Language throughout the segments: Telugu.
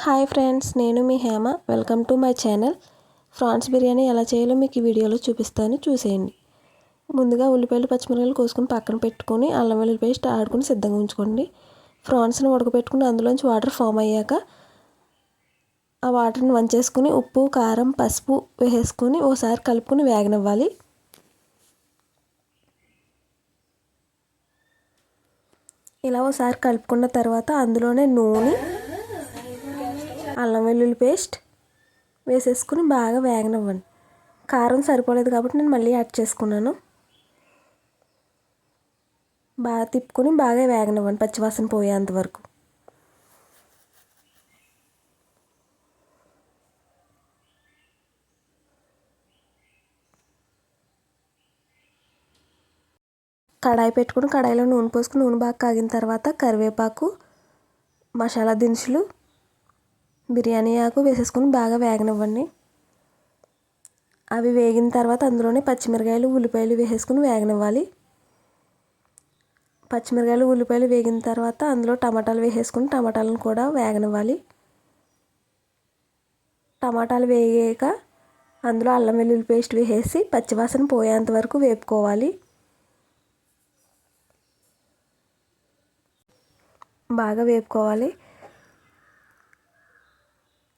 హాయ్ ఫ్రెండ్స్, నేను మీ Hema. Welcome to my channel. Prawns biryani ఎలా చేయాలో మీకు ఈ వీడియోలో చూపిస్తాను, చూసేయండి. ముందుగా ఉల్లిపాయలు పచ్చిమిరపకాయలు కోసుకొని పక్కన పెట్టుకొని అల్లం వెల్లుల్లి పేస్ట్ ఆడుకొని సిద్ధంగా ఉంచుకోండి. ఫ్రాన్స్ని ఉడకబెట్టుకుని అందులోంచి వాటర్ ఫామ్ అయ్యాక ఆ వాటర్ని వంచేసుకుని ఉప్పు కారం పసుపు వేసేసుకొని ఓసారి కలుపుకొని వేగనివ్వాలి. ఇలా ఓసారి కలుపుకున్న తర్వాత అందులోనే నూనె అల్లం వెల్లుల్లి పేస్ట్ వేసేసుకుని బాగా వేగనివ్వండి. కారం సరిపోలేదు కాబట్టి నేను మళ్ళీ యాడ్ చేసుకున్నాను. బాగా తిప్పుకొని బాగా వేగనివ్వండి పచ్చివాసన పోయేంత వరకు. కడాయి పెట్టుకుని కడాయిలో నూనె పోసుకుని నూనె బాగా కాగిన తర్వాత కరివేపాకు మసాలా దినుసులు బిర్యానీ ఆకు వేసేసుకొని బాగా వేగనివ్వండి. అవి వేగిన తర్వాత అందులోనే పచ్చిమిరకాయలు ఉల్లిపాయలు వేసేసుకుని వేగనివ్వాలి. పచ్చిమిరకాయలు ఉల్లిపాయలు వేగిన తర్వాత అందులో టమాటాలు వేసేసుకుని టమాటాలను కూడా వేగనివ్వాలి. టమాటాలు వేగాక అందులో అల్లం వెల్లుల్లి పేస్ట్ వేసేసి పచ్చివాసన పోయేంత వరకు వేపుకోవాలి. బాగా వేపుకోవాలి.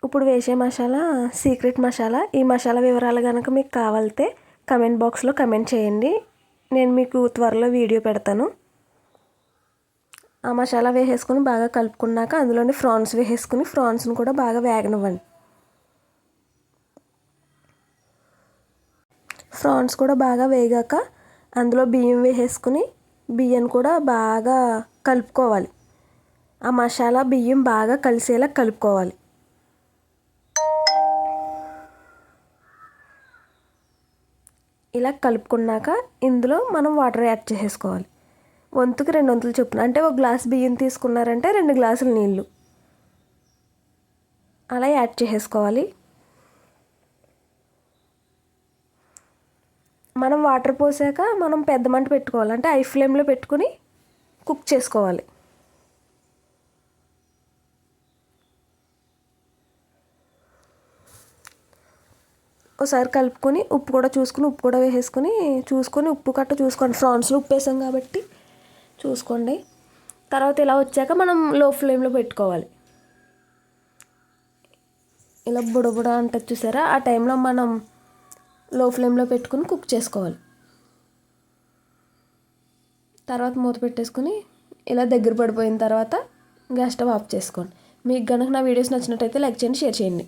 ఇప్పుడు వేసే మసాలా సీక్రెట్ మసాలా. ఈ మసాలా వివరాలు కనుక మీకు కావాలితే కమెంట్ బాక్స్లో కమెంట్ చేయండి, నేను మీకు త్వరలో వీడియో పెడతాను. ఆ మసాలా వేసేసుకొని బాగా కలుపుకున్నాక అందులోని ఫ్రాన్స్ వేసేసుకుని ఫ్రాన్స్ని కూడా బాగా వేగనివ్వండి. ఫ్రాన్స్ కూడా బాగా వేగాక అందులో బియ్యం వేసేసుకుని బియ్యాన్ని కూడా బాగా కలుపుకోవాలి. ఆ మసాలా బియ్యం బాగా కలిసేలా కలుపుకోవాలి. ఇలా కలుపుకున్నాక ఇందులో మనం వాటర్ యాడ్ చేసేసుకోవాలి. వంతుకి 2 వంతులు చొప్పున, అంటే ఒక గ్లాస్ బియ్యం తీసుకున్నారంటే 2 గ్లాసులు నీళ్ళు అలా యాడ్ చేసేసుకోవాలి. మనం వాటర్ పోసాక మనం పెద్ద మంట పెట్టుకోవాలి, అంటే హై ఫ్లేమ్లో పెట్టుకుని కుక్ చేసుకోవాలి. ఒకసారి కలుపుకొని ఉప్పు కూడా చూసుకుని ఉప్పు కూడా వేసేసుకొని చూసుకొని ఉప్పు కట్ట చూసుకోండి. ఫ్రాన్స్లో ఉప్పు వేసాం కాబట్టి చూసుకోండి. తర్వాత ఇలా వచ్చాక మనం లో ఫ్లేమ్లో పెట్టుకోవాలి. ఇలా బుడబుడ అంటది చూసారా, ఆ టైంలో మనం లో ఫ్లేమ్లో పెట్టుకుని కుక్ చేసుకోవాలి. తర్వాత మూత పెట్టేసుకుని ఇలా దగ్గర పడిపోయిన తర్వాత గ్యాస్ స్టవ్ ఆఫ్ చేసుకోండి. మీకు కనుక నా వీడియోస్ నచ్చినట్టయితే లైక్ చేయండి, షేర్ చేయండి.